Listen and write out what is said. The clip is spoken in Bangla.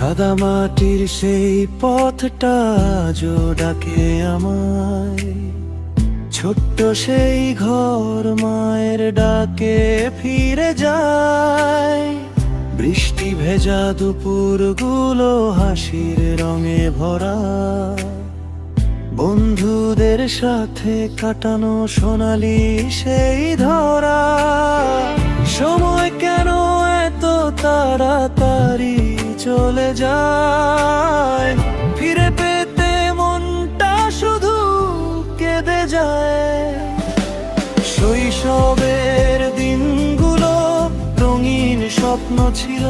কাদামাটির সেই পথটা আজও ডাকে আমায়, ছোট্ট সেই ঘর মায়ের ডাকে ফিরে যায়। বৃষ্টি ভেজা দুপুরগুলো হাসির রঙে ভরা, বন্ধুদের সাথে কাটানো সোনালি সেই ধরা। সময় কেন এত তাড়াতাড়ি চলে যায়, ফিরে পেতে মনটা শুধু কেঁদে যায়। শৈশবের দিনগুলো রঙিন স্বপ্ন ছিল,